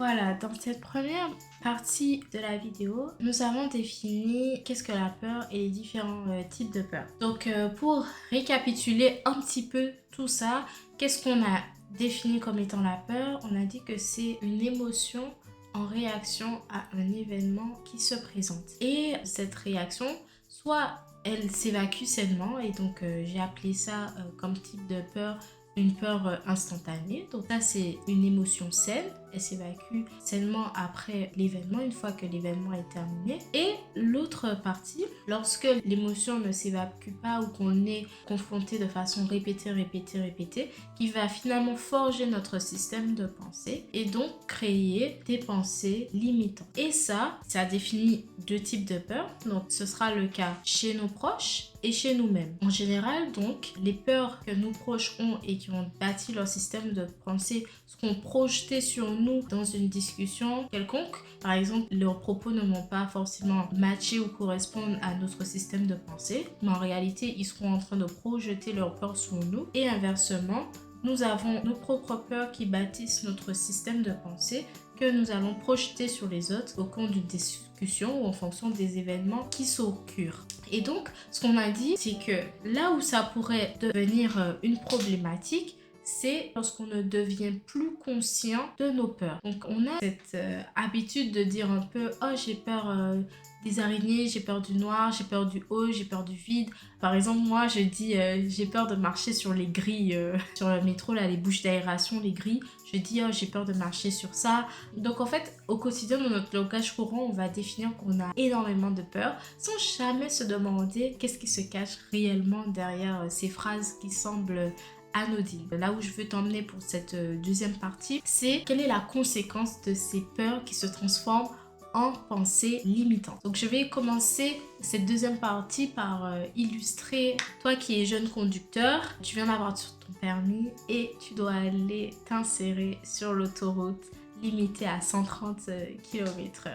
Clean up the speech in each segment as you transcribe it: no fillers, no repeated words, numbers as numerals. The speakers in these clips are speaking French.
Voilà, dans cette première partie de la vidéo, nous avons défini qu'est-ce que la peur et les différents types de peur. Donc pour récapituler un petit peu tout ça, qu'est-ce qu'on a défini comme étant la peur? On a dit que c'est une émotion en réaction à un événement qui se présente. Et cette réaction, soit elle s'évacue sainement, et donc j'ai appelé ça comme type de peur une peur instantanée. Donc ça, c'est une émotion saine. Elle s'évacue sainement après l'événement, une fois que l'événement est terminé. Et l'autre partie, lorsque l'émotion ne s'évacue pas ou qu'on est confronté de façon répétée, qui va finalement forger notre système de pensée et donc créer des pensées limitantes. Et ça définit deux types de peurs. Donc ce sera le cas chez nos proches et chez nous-mêmes. En général, donc, les peurs que nos proches ont et qui ont bâti leur système de pensée seront projetées sur nous dans une discussion quelconque. Par exemple, leurs propos ne vont pas forcément matcher ou correspondre à notre système de pensée, mais en réalité, ils seront en train de projeter leurs peurs sur nous. Et inversement, nous avons nos propres peurs qui bâtissent notre système de pensée que nous allons projeter sur les autres au cours d'une discussion ou en fonction des événements qui s'occurrent. Et donc, ce qu'on a dit, c'est que là où ça pourrait devenir une problématique, c'est lorsqu'on ne devient plus conscient de nos peurs. Donc, on a cette habitude de dire un peu « Oh, j'ai peur des araignées, j'ai peur du noir, j'ai peur du haut, j'ai peur du vide. » Par exemple, moi, je dis j'ai peur de marcher sur les grilles, sur le métro, là, les bouches d'aération, les grilles. Je dis « Oh, j'ai peur de marcher sur ça. » Donc, en fait, au quotidien, dans notre langage courant, on va définir qu'on a énormément de peur sans jamais se demander qu'est-ce qui se cache réellement derrière ces phrases qui semblent anodine. Là où je veux t'emmener pour cette deuxième partie, c'est quelle est la conséquence de ces peurs qui se transforment en pensée limitante. Donc je vais commencer cette deuxième partie par illustrer, toi qui es jeune conducteur, tu viens d'avoir ton permis et tu dois aller t'insérer sur l'autoroute limitée à 130 km/h.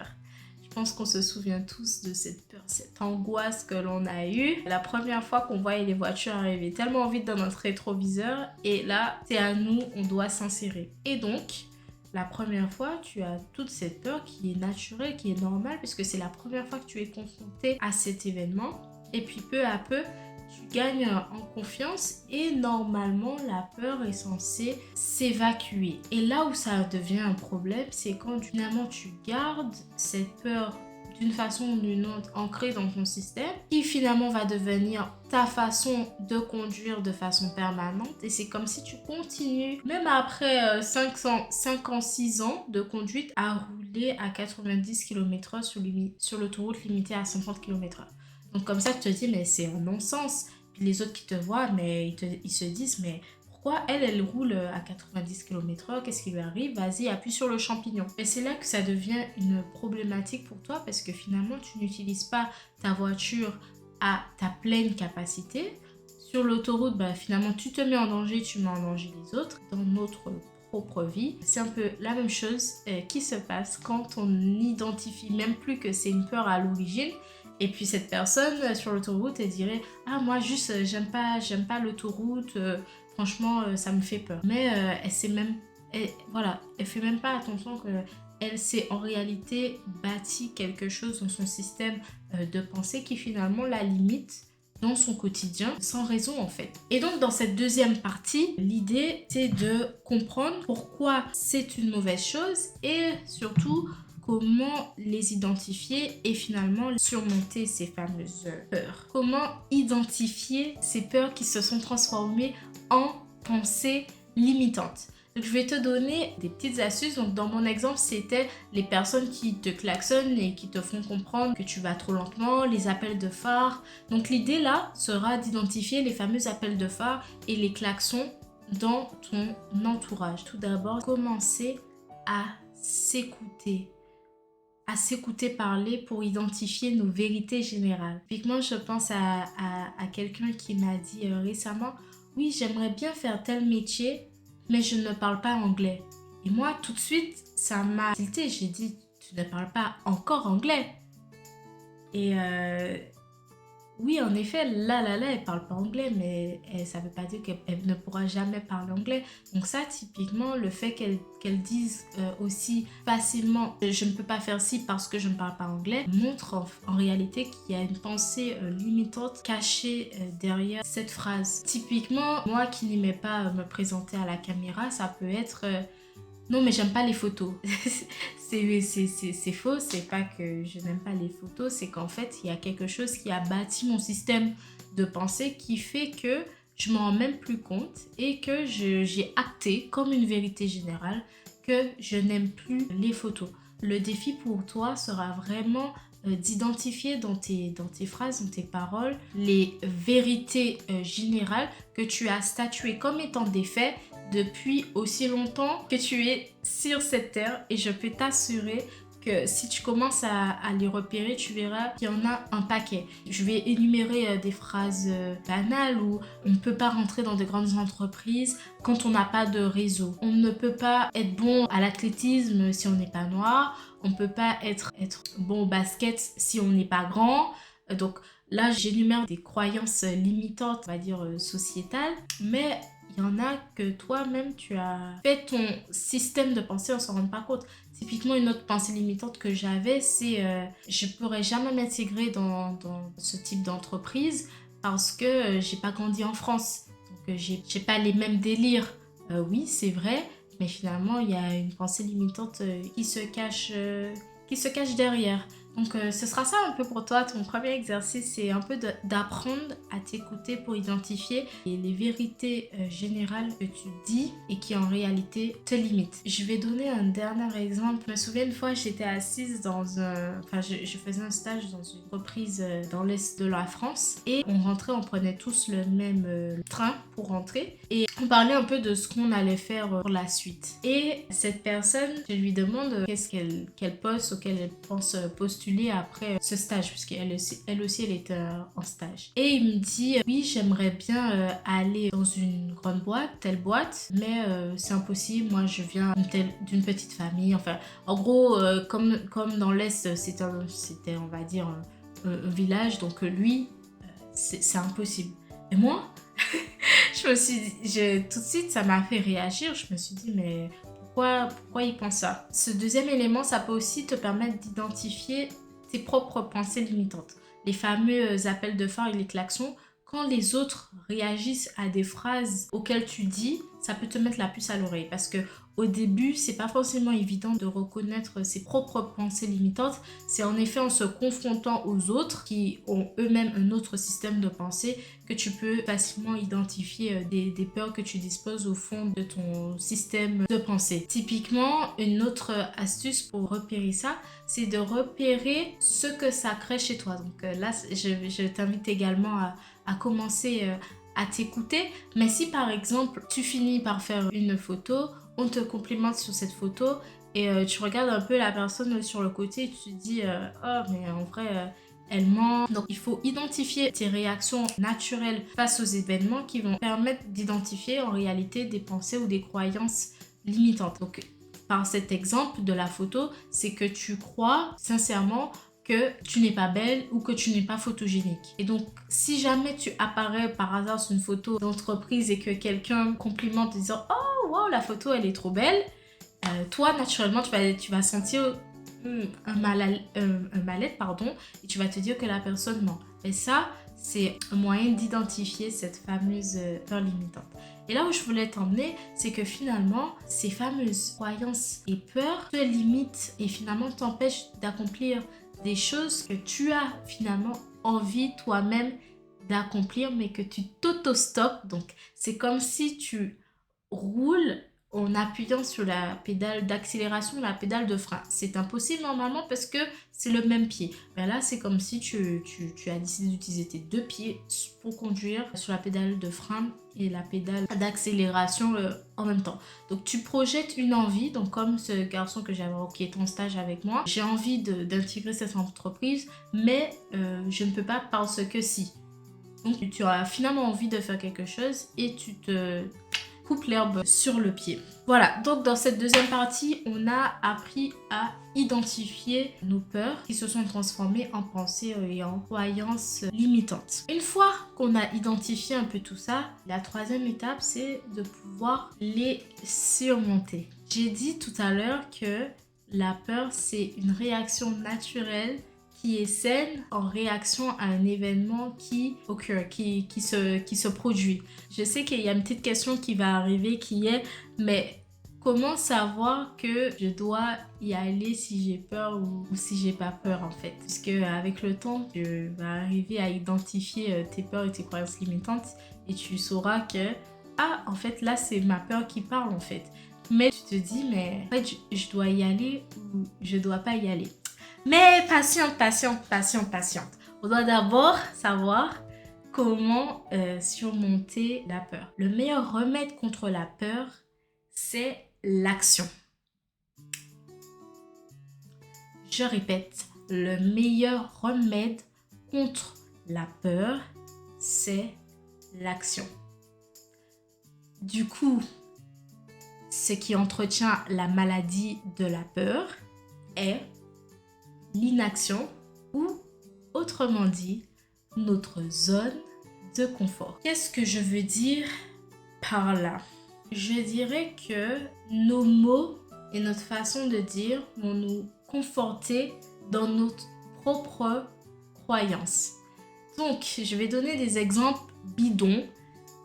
Je pense qu'on se souvient tous de cette peur, cette angoisse que l'on a eue. La première fois qu'on voyait les voitures arriver tellement vite dans notre rétroviseur, et là, c'est à nous, on doit s'insérer. Et donc, la première fois, tu as toute cette peur qui est naturelle, qui est normale, puisque c'est la première fois que tu es confronté à cet événement. Et puis peu à peu, tu gagnes en confiance et normalement la peur est censée s'évacuer. Et là où ça devient un problème, c'est quand finalement tu gardes cette peur d'une façon ou d'une autre ancrée dans ton système, qui finalement va devenir ta façon de conduire de façon permanente. Et c'est comme si tu continues, même après 5 ans, 6 ans de conduite, à rouler à 90 km/h sur l'autoroute limitée à 130 km/h. Donc comme ça, tu te dis, mais c'est un non-sens. Puis les autres qui te voient, mais ils se disent, mais pourquoi elle roule à 90 km/h? Qu'est-ce qui lui arrive? Vas-y, appuie sur le champignon. Et c'est là que ça devient une problématique pour toi parce que finalement, tu n'utilises pas ta voiture à ta pleine capacité. Sur l'autoroute, finalement, tu te mets en danger, tu mets en danger les autres. Dans notre propre vie, c'est un peu la même chose qui se passe quand on n'identifie même plus que c'est une peur à l'origine. Et puis cette personne sur l'autoroute, elle dirait « Ah, moi juste, j'aime pas l'autoroute, franchement, ça me fait peur. » Mais elle fait même pas attention que elle s'est en réalité bâti quelque chose dans son système de pensée qui finalement la limite dans son quotidien, sans raison en fait. Et donc dans cette deuxième partie, l'idée c'est de comprendre pourquoi c'est une mauvaise chose et surtout comment les identifier et finalement surmonter ces fameuses peurs. Comment identifier ces peurs qui se sont transformées en pensées limitantes. Donc, je vais te donner des petites astuces. Donc, dans mon exemple, c'était les personnes qui te klaxonnent et qui te font comprendre que tu vas trop lentement, les appels de phare. Donc, l'idée là sera d'identifier les fameux appels de phare et les klaxons dans ton entourage. Tout d'abord, commencer à s'écouter parler pour identifier nos vérités générales. Typiquement, je pense à quelqu'un qui m'a dit récemment « Oui, j'aimerais bien faire tel métier, mais je ne parle pas anglais. » Et moi, tout de suite, ça m'a tilté. J'ai dit « Tu ne parles pas encore anglais ?» Et Oui, en effet, là, elle parle pas anglais, mais ça veut pas dire qu'elle ne pourra jamais parler anglais. Donc ça, typiquement, le fait qu'elle dise aussi facilement je ne peux pas faire ci parce que je ne parle pas anglais, montre en réalité qu'il y a une pensée limitante cachée derrière cette phrase. Typiquement, moi qui n'aimais pas me présenter à la caméra, ça peut être non, mais j'aime pas les photos. C'est faux, c'est pas que je n'aime pas les photos, c'est qu'en fait, il y a quelque chose qui a bâti mon système de pensée qui fait que je m'en rends même plus compte et que j'ai acté comme une vérité générale que je n'aime plus les photos. Le défi pour toi sera vraiment d'identifier dans tes phrases, dans tes paroles, les vérités générales que tu as statuées comme étant des faits depuis aussi longtemps que tu es sur cette terre, et je peux t'assurer que si tu commences à les repérer, tu verras qu'il y en a un paquet. Je vais énumérer des phrases banales où on ne peut pas rentrer dans de grandes entreprises quand on n'a pas de réseau. On ne peut pas être bon à l'athlétisme si on n'est pas noir. On ne peut pas être bon au basket si on n'est pas grand. Donc là, j'énumère des croyances limitantes, on va dire sociétales, mais il y en a que toi-même tu as fait ton système de pensée, on s'en rend pas compte. Typiquement, une autre pensée limitante que j'avais, c'est je pourrais jamais m'intégrer dans ce type d'entreprise parce que j'ai pas grandi en France. Donc j'ai pas les mêmes délires. Oui, c'est vrai, mais finalement, il y a une pensée limitante qui se cache derrière. Donc ce sera ça un peu pour toi, ton premier exercice, c'est un peu d'apprendre à t'écouter pour identifier les vérités générales que tu dis et qui en réalité te limitent. Je vais donner un dernier exemple. Je me souviens une fois, j'étais assise dans un... Enfin, je faisais un stage dans une entreprise dans l'est de la France et on rentrait, on prenait tous le même train pour rentrer et on parlait un peu de ce qu'on allait faire pour la suite. Et cette personne, je lui demande qu'est-ce qu'elle poste auquel elle pense postuler après ce stage, puisqu'elle elle aussi elle était en stage. Et il me dit oui, j'aimerais bien aller dans une grande boîte, telle boîte, mais c'est impossible, moi je viens d'une petite famille. Enfin, en gros, comme dans l'Est, c'était on va dire un village, donc lui, c'est impossible. Et moi, je me suis dit, tout de suite, ça m'a fait réagir. Je me suis dit, mais pourquoi il pense ça? Ce deuxième élément, ça peut aussi te permettre d'identifier tes propres pensées limitantes. Les fameux appels de phare et les klaxons, quand les autres réagissent à des phrases auxquelles tu dis, ça peut te mettre la puce à l'oreille. Parce que au début, c'est pas forcément évident de reconnaître ses propres pensées limitantes. C'est en effet en se confrontant aux autres qui ont eux-mêmes un autre système de pensée que tu peux facilement identifier des peurs que tu disposes au fond de ton système de pensée. Typiquement, une autre astuce pour repérer ça, c'est de repérer ce que ça crée chez toi. Donc là, je t'invite également à commencer à t'écouter. Mais si par exemple, tu finis par faire une photo, on te complimente sur cette photo et tu regardes un peu la personne sur le côté et tu te dis oh mais en vrai elle ment. Donc il faut identifier tes réactions naturelles face aux événements qui vont permettre d'identifier en réalité des pensées ou des croyances limitantes. Donc par cet exemple de la photo, c'est que tu crois sincèrement que tu n'es pas belle ou que tu n'es pas photogénique. Et donc, si jamais tu apparais par hasard sur une photo d'entreprise et que quelqu'un complimente en disant « Oh, wow, la photo, elle est trop belle », toi, naturellement, tu vas sentir un mal-être, pardon, et tu vas te dire que la personne ment. Et ça, c'est un moyen d'identifier cette fameuse peur limitante. Et là où je voulais t'emmener, c'est que finalement, ces fameuses croyances et peurs te limitent et finalement t'empêchent d'accomplir des choses que tu as finalement envie toi-même d'accomplir, mais que tu t'auto-stoppes. Donc, c'est comme si tu roules en appuyant sur la pédale d'accélération, la pédale de frein. C'est impossible normalement parce que c'est le même pied. Ben là, c'est comme si tu as décidé d'utiliser tes deux pieds pour conduire sur la pédale de frein et la pédale d'accélération en même temps. Donc tu projettes une envie, donc comme ce garçon que j'avais qui est en stage avec moi, j'ai envie d'intégrer cette entreprise, mais je ne peux pas parce que si. Donc tu as finalement envie de faire quelque chose et coupe l'herbe sur le pied. Voilà, donc dans cette deuxième partie, on a appris à identifier nos peurs qui se sont transformées en pensées et en croyances limitantes. Une fois qu'on a identifié un peu tout ça, la troisième étape, c'est de pouvoir les surmonter. J'ai dit tout à l'heure que la peur, c'est une réaction naturelle qui est saine en réaction à un événement qui occur, qui se produit. Je sais qu'il y a une petite question qui va arriver qui est, mais comment savoir que je dois y aller si j'ai peur ou si j'ai pas peur en fait? Puisque avec le temps, tu vas arriver à identifier tes peurs et tes croyances limitantes et tu sauras que, ah, en fait, là, c'est ma peur qui parle en fait. Mais tu te dis, mais en fait, je dois y aller ou je dois pas y aller. Mais patiente. On doit d'abord savoir comment surmonter la peur. Le meilleur remède contre la peur, c'est l'action. Je répète, le meilleur remède contre la peur, c'est l'action. Du coup, ce qui entretient la maladie de la peur est l'inaction ou, autrement dit, notre zone de confort. Qu'est-ce que je veux dire par là? Je dirais que nos mots et notre façon de dire vont nous conforter dans notre propre croyance. Donc, je vais donner des exemples bidons,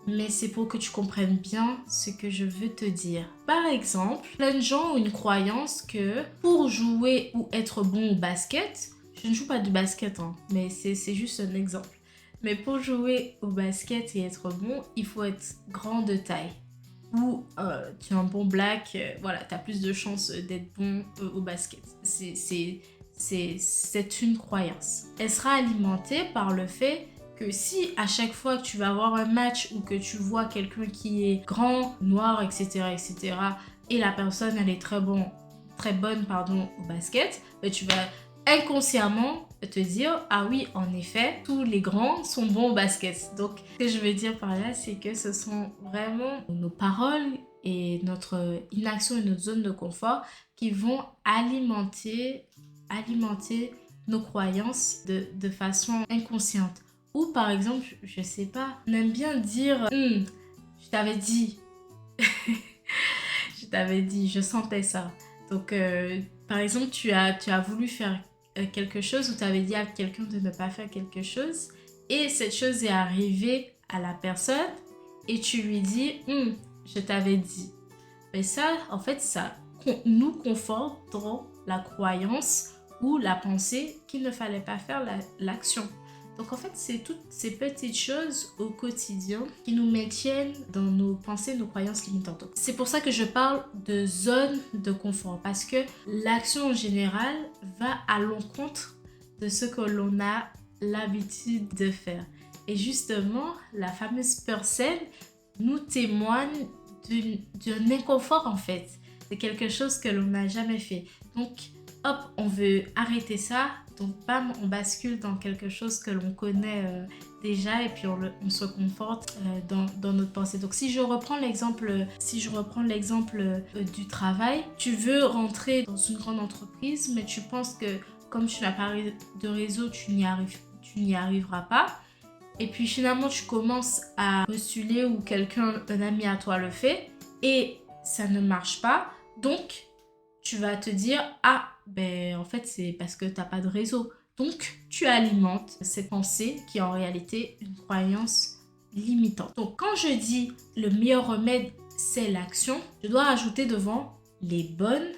mais c'est pour que tu comprennes bien ce que je veux te dire. Par exemple, plein de gens ont une croyance que pour jouer ou être bon au basket, je ne joue pas du basket, mais c'est juste un exemple. Mais pour jouer au basket et être bon, il faut être grand de taille. Ou tu es un bon black, voilà, tu as plus de chances d'être bon au basket. C'est une croyance. Elle sera alimentée par le fait que si à chaque fois que tu vas avoir un match ou que tu vois quelqu'un qui est grand, noir, etc., et la personne elle est très bonne au basket, ben tu vas inconsciemment te dire ah oui, en effet, tous les grands sont bons au basket. Donc ce que je veux dire par là, c'est que ce sont vraiment nos paroles et notre inaction et notre zone de confort qui vont alimenter nos croyances de façon inconsciente. Ou par exemple, je sais pas, on aime bien dire je t'avais dit, je t'avais dit, je sentais ça. Donc par exemple, tu as voulu faire quelque chose ou tu avais dit à quelqu'un de ne pas faire quelque chose et cette chose est arrivée à la personne et tu lui dis je t'avais dit. Mais ça, en fait, ça nous conforte dans la croyance ou la pensée qu'il ne fallait pas faire l'action. Donc en fait, c'est toutes ces petites choses au quotidien qui nous maintiennent dans nos pensées, nos croyances limitantes. C'est pour ça que je parle de zone de confort parce que l'action en général va à l'encontre de ce que l'on a l'habitude de faire. Et justement, la fameuse peur saine nous témoigne d'un inconfort en fait. C'est quelque chose que l'on n'a jamais fait. Donc, hop, on veut arrêter ça. Donc, bam, on bascule dans quelque chose que l'on connaît déjà et puis on se conforte dans notre pensée. Donc, si je reprends l'exemple du travail, tu veux rentrer dans une grande entreprise, mais tu penses que comme tu n'as pas de réseau, tu n'y arriveras pas. Et puis finalement, tu commences à postuler ou un ami à toi le fait et ça ne marche pas. Donc, tu vas te dire, ah, ben en fait, c'est parce que tu n'as pas de réseau. Donc, tu alimentes cette pensée qui est en réalité une croyance limitante. Donc, quand je dis le meilleur remède, c'est l'action, je dois rajouter devant les bonnes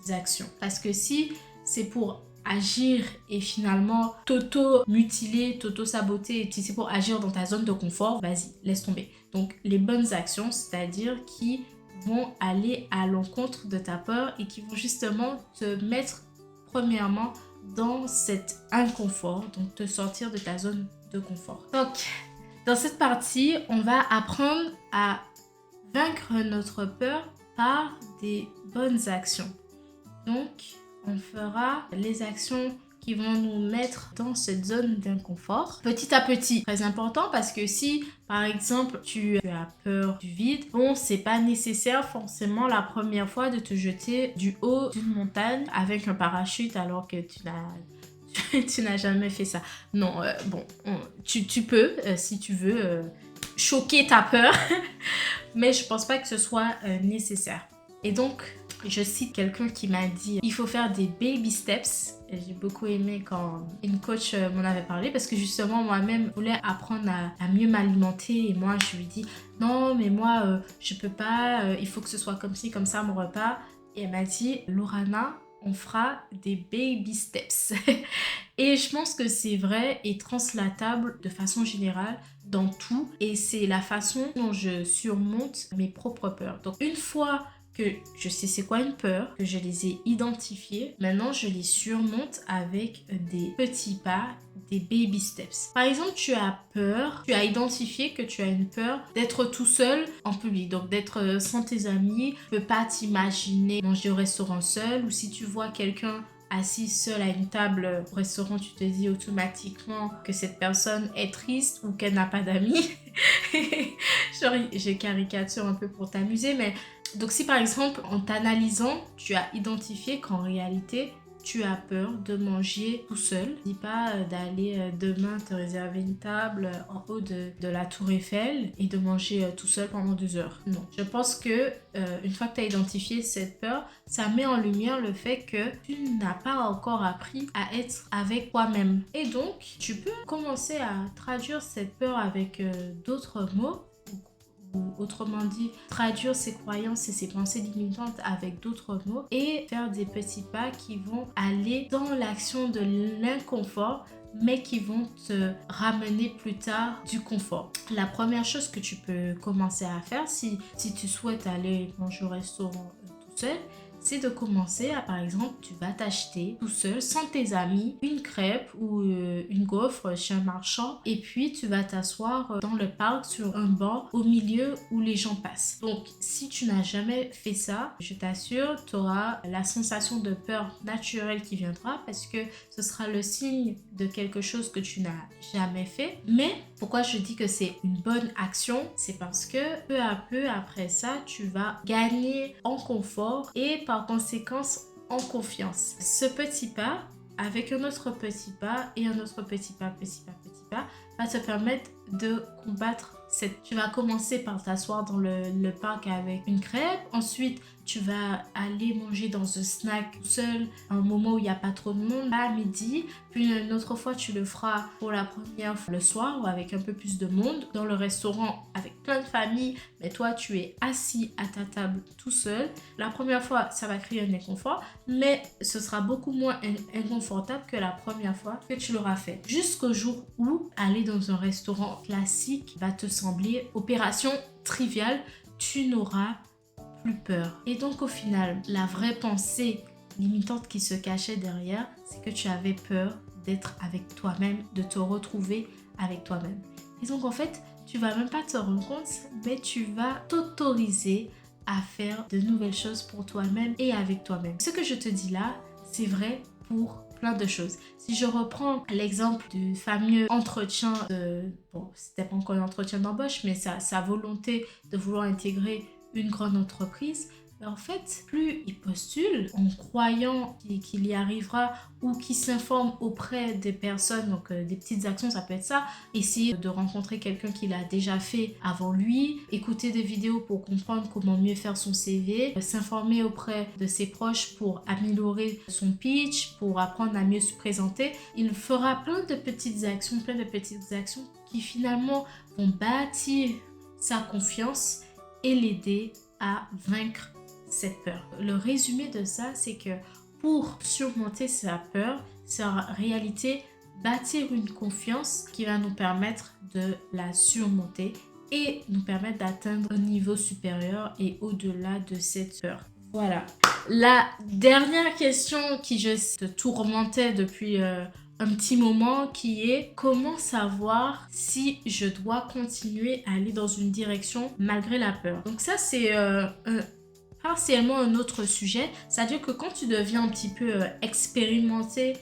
actions. Parce que si c'est pour agir et finalement t'auto-mutiler, t'auto-saboter et si c'est pour agir dans ta zone de confort, vas-y, laisse tomber. Donc, les bonnes actions, c'est-à-dire qui vont aller à l'encontre de ta peur et qui vont justement te mettre premièrement dans cet inconfort, donc te sortir de ta zone de confort. Donc, dans cette partie, on va apprendre à vaincre notre peur par des bonnes actions. Donc, on fera les actions qui vont nous mettre dans cette zone d'inconfort petit à petit. Très important parce que si, par exemple, tu as peur du vide, bon, c'est pas nécessaire forcément la première fois de te jeter du haut d'une montagne avec un parachute alors que tu n'as jamais fait ça. Non, bon, tu peux, si tu veux, choquer ta peur, mais je pense pas que ce soit nécessaire. Et donc, je cite quelqu'un qui m'a dit il faut faire des baby steps. J'ai beaucoup aimé quand une coach m'en avait parlé parce que justement moi-même voulais apprendre à mieux m'alimenter et moi je lui dis non mais moi je peux pas, il faut que ce soit comme ci comme ça mon repas. Et elle m'a dit Lorana, on fera des baby steps. Et je pense que c'est vrai et translatable de façon générale dans tout. Et c'est la façon dont je surmonte mes propres peurs. Donc une fois que je sais c'est quoi une peur, que je les ai identifiées, maintenant je les surmonte avec des petits pas, des baby steps. Par exemple, tu as peur, tu as identifié que tu as une peur d'être tout seul en public, donc d'être sans tes amis, tu peux pas t'imaginer manger au restaurant seul, ou si tu vois quelqu'un assis seul à une table au restaurant, tu te dis automatiquement que cette personne est triste ou qu'elle n'a pas d'amis. Genre, je caricature un peu pour t'amuser, mais donc si par exemple en t'analysant, tu as identifié qu'en réalité, tu as peur de manger tout seul. Dis pas d'aller demain te réserver une table en haut de la tour Eiffel et de manger tout seul pendant 2 heures. Non. Je pense que une fois que tu as identifié cette peur, ça met en lumière le fait que tu n'as pas encore appris à être avec toi-même. Et donc, tu peux commencer à traduire cette peur avec d'autres mots. Ou autrement dit, traduire ses croyances et ses pensées limitantes avec d'autres mots et faire des petits pas qui vont aller dans l'action de l'inconfort mais qui vont te ramener plus tard du confort. La première chose que tu peux commencer à faire si tu souhaites aller manger au restaurant tout seul, c'est de commencer à, par exemple, tu vas t'acheter tout seul, sans tes amis, une crêpe ou une gaufre chez un marchand et puis tu vas t'asseoir dans le parc sur un banc au milieu où les gens passent. Donc, si tu n'as jamais fait ça, je t'assure, tu auras la sensation de peur naturelle qui viendra parce que ce sera le signe de quelque chose que tu n'as jamais fait. Mais pourquoi je dis que c'est une bonne action? C'est parce que peu à peu après ça, tu vas gagner en confort et par conséquence en confiance. Ce petit pas avec un autre petit pas et un autre petit pas va te permettre de combattre cette... Tu vas commencer par t'asseoir dans le parc avec une crêpe. Ensuite, tu vas aller manger dans un snack tout seul à un moment où il n'y a pas trop de monde à midi. Puis une autre fois, tu le feras pour la première fois le soir ou avec un peu plus de monde dans le restaurant avec plein de familles. Mais toi, tu es assis à ta table tout seul. La première fois, ça va créer un inconfort, mais ce sera beaucoup moins inconfortable que la première fois que tu l'auras fait. Jusqu'au jour où aller dans un restaurant classique va te sembler opération triviale, tu n'auras plus peur. Et donc au final, la vraie pensée limitante qui se cachait derrière, c'est que tu avais peur d'être avec toi-même, de te retrouver avec toi-même. Et donc en fait, tu vas même pas te rendre compte, mais tu vas t'autoriser à faire de nouvelles choses pour toi-même et avec toi-même. Ce que je te dis là, c'est vrai pour plein de choses. Si je reprends l'exemple du fameux entretien bon, c'était pas encore un entretien d'embauche, mais sa volonté de vouloir intégrer une grande entreprise, en fait, plus il postule en croyant qu'il y arrivera ou qu'il s'informe auprès des personnes, donc des petites actions, ça peut être ça, essayer de rencontrer quelqu'un qui l'a déjà fait avant lui, écouter des vidéos pour comprendre comment mieux faire son CV, s'informer auprès de ses proches pour améliorer son pitch, pour apprendre à mieux se présenter. Il fera plein de petites actions qui finalement vont bâtir sa confiance et l'aider à vaincre cette peur. Le résumé de ça, c'est que pour surmonter sa peur, c'est en réalité bâtir une confiance qui va nous permettre de la surmonter et nous permettre d'atteindre un niveau supérieur et au-delà de cette peur. Voilà. La dernière question qui te tourmentait depuis un petit moment, qui est comment savoir si je dois continuer à aller dans une direction malgré la peur. Donc ça, c'est partiellement un autre sujet. C'est-à-dire que quand tu deviens un petit peu expérimenté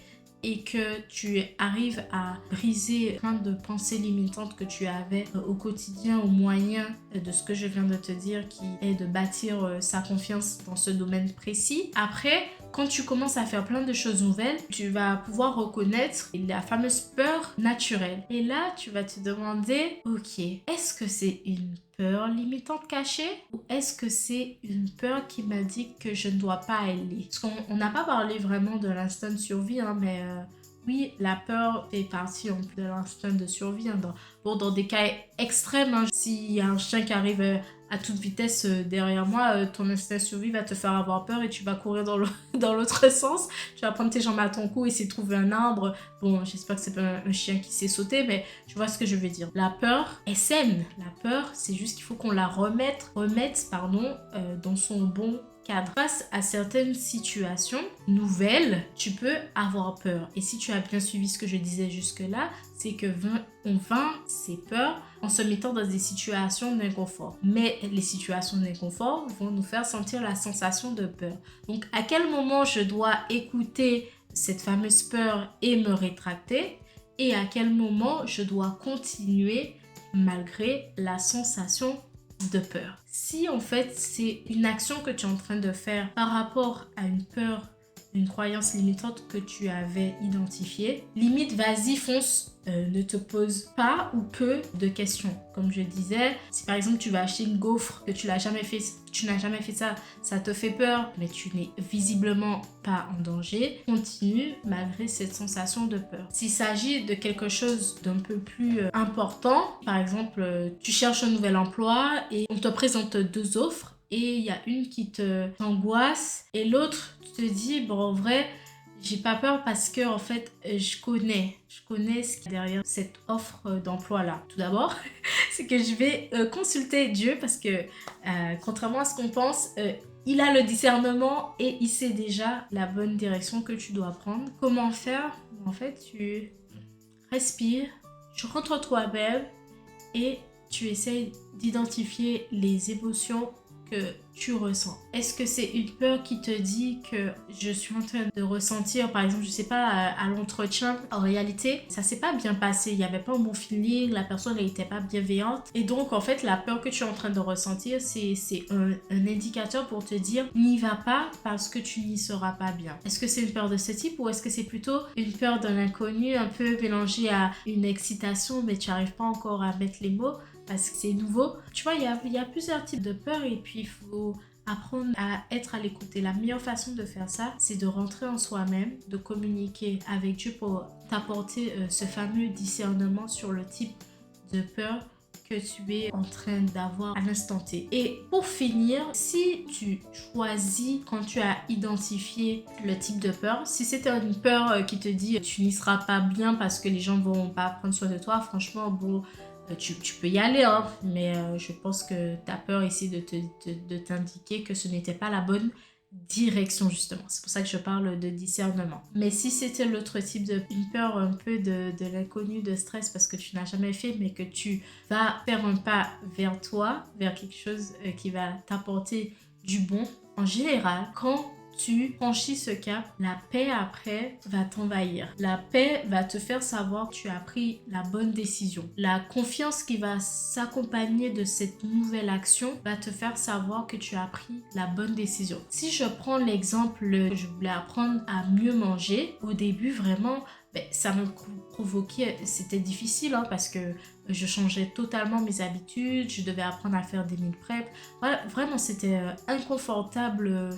et que tu arrives à briser plein de pensées limitantes que tu avais au quotidien au moyen de ce que je viens de te dire qui est de bâtir sa confiance dans ce domaine précis. Après, quand tu commences à faire plein de choses nouvelles, tu vas pouvoir reconnaître la fameuse peur naturelle. Et là, tu vas te demander, ok, est-ce que c'est une peur limitante cachée ou est-ce que c'est une peur qui m'indique que je ne dois pas aller? Parce qu'on n'a pas parlé vraiment de l'instinct de survie, hein, mais oui, la peur fait partie de l'instinct de survie. Hein, dans des cas extrêmes, hein, s'il y a un chien qui arrive à toute vitesse derrière moi, ton instinct de survie va te faire avoir peur et tu vas courir dans l'autre sens. Tu vas prendre tes jambes à ton cou, essayer de trouver un arbre. Bon, j'espère que c'est pas un chien qui sait sauter, mais tu vois ce que je veux dire. La peur est saine. La peur, c'est juste qu'il faut qu'on la remette dans son bon cadre. Face à certaines situations nouvelles, tu peux avoir peur. Et si tu as bien suivi ce que je disais jusque-là, c'est que on vainc ces peurs en se mettant dans des situations d'inconfort. Mais les situations d'inconfort vont nous faire sentir la sensation de peur. Donc, à quel moment je dois écouter cette fameuse peur et me rétracter? Et à quel moment je dois continuer malgré la sensation de peur? Si en fait c'est une action que tu es en train de faire par rapport à une peur, une croyance limitante que tu avais identifiée, limite vas-y fonce, ne te pose pas ou peu de questions. Comme je disais, si par exemple tu vas acheter une gaufre que tu n'as jamais fait ça, ça te fait peur, mais tu n'es visiblement pas en danger, continue malgré cette sensation de peur. S'il s'agit de quelque chose d'un peu plus important, par exemple tu cherches un nouvel emploi et on te présente 2 offres et il y a une qui t'angoisse et l'autre tu te dis bon en vrai j'ai pas peur parce que en fait je connais ce qu'il y a derrière cette offre d'emploi là. Tout d'abord, c'est que je vais consulter Dieu parce que contrairement à ce qu'on pense, il a le discernement et il sait déjà la bonne direction que tu dois prendre. Comment faire? En fait, tu respires, tu rentres toi-même et tu essayes d'identifier les émotions que tu ressens. Est-ce que c'est une peur qui te dit que je suis en train de ressentir, par exemple, je sais pas, à l'entretien, en réalité, ça s'est pas bien passé, il y avait pas un bon feeling, la personne elle était pas bienveillante. Et donc, en fait, la peur que tu es en train de ressentir, c'est un indicateur pour te dire n'y va pas parce que tu n'y seras pas bien. Est-ce que c'est une peur de ce type ou est-ce que c'est plutôt une peur de l'inconnu, un peu mélangée à une excitation, mais tu n'arrives pas encore à mettre les mots parce que c'est nouveau? Tu vois, il y a plusieurs types de peurs et puis il faut apprendre à être à l'écoute. Et la meilleure façon de faire ça, c'est de rentrer en soi-même, de communiquer avec Dieu pour t'apporter ce fameux discernement sur le type de peur que tu es en train d'avoir à l'instant T. Et pour finir, si tu choisis, quand tu as identifié le type de peur, si c'était une peur qui te dit tu n'y seras pas bien parce que les gens vont pas prendre soin de toi, franchement, bon, tu peux y aller, hein, mais je pense que ta peur essaie de t'indiquer que ce n'était pas la bonne direction justement. C'est pour ça que je parle de discernement. Mais si c'était l'autre type une peur un peu de l'inconnu, de stress parce que tu n'as jamais fait mais que tu vas faire un pas vers toi, vers quelque chose qui va t'apporter du bon, en général, quand tu franchis ce cap, la paix après va t'envahir. La paix va te faire savoir que tu as pris la bonne décision. La confiance qui va s'accompagner de cette nouvelle action va te faire savoir que tu as pris la bonne décision. Si je prends l'exemple que je voulais apprendre à mieux manger, au début vraiment, ça me provoquait, c'était difficile hein, parce que je changeais totalement mes habitudes, je devais apprendre à faire des meal prep. Voilà, vraiment c'était inconfortable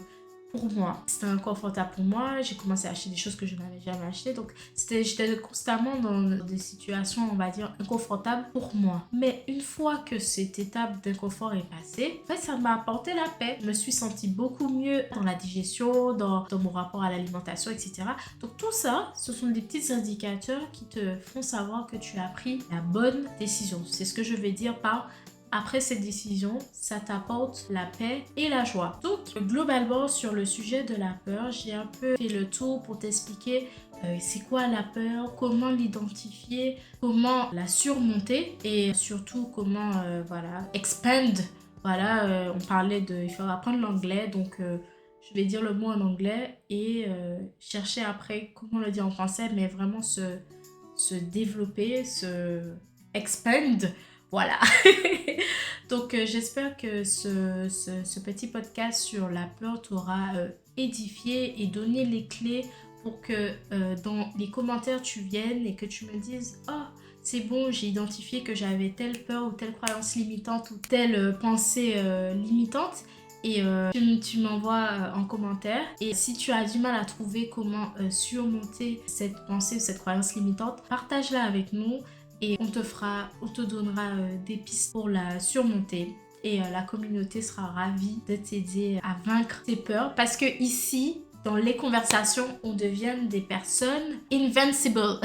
pour moi. C'était inconfortable pour moi, j'ai commencé à acheter des choses que je n'avais jamais achetées, donc j'étais constamment dans des situations, on va dire, inconfortables pour moi. Mais une fois que cette étape d'inconfort est passée, en fait, ça m'a apporté la paix. Je me suis sentie beaucoup mieux dans la digestion, dans mon rapport à l'alimentation, etc. Donc tout ça, ce sont des petits indicateurs qui te font savoir que tu as pris la bonne décision. C'est ce que je vais dire par après cette décision, ça t'apporte la paix et la joie. Donc, globalement, sur le sujet de la peur, j'ai un peu fait le tour pour t'expliquer c'est quoi la peur, comment l'identifier, comment la surmonter et surtout comment, expand. Voilà, on parlait il faut apprendre l'anglais, donc je vais dire le mot en anglais et chercher après comment le dire en français, mais vraiment se développer, se expand. Voilà. Donc, j'espère que ce petit podcast sur la peur t'aura édifié et donné les clés pour que dans les commentaires tu viennes et que tu me dises « Oh, c'est bon, j'ai identifié que j'avais telle peur ou telle croyance limitante ou telle pensée limitante. » Et tu m'envoies en commentaire. Et si tu as du mal à trouver comment surmonter cette pensée ou cette croyance limitante, partage-la avec nous et on te donnera des pistes pour la surmonter. Et la communauté sera ravie de t'aider à vaincre tes peurs. Parce que ici, dans les conversations, on devient des personnes invincible.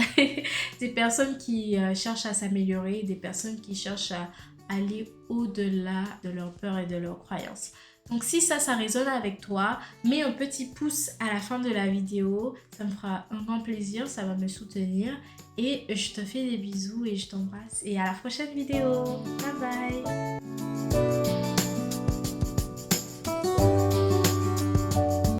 Des personnes qui cherchent à s'améliorer, des personnes qui cherchent à aller au-delà de leurs peurs et de leurs croyances. Donc si ça résonne avec toi, mets un petit pouce à la fin de la vidéo. Ça me fera un grand plaisir, ça va me soutenir. Et je te fais des bisous et je t'embrasse. Et à la prochaine vidéo. Bye bye.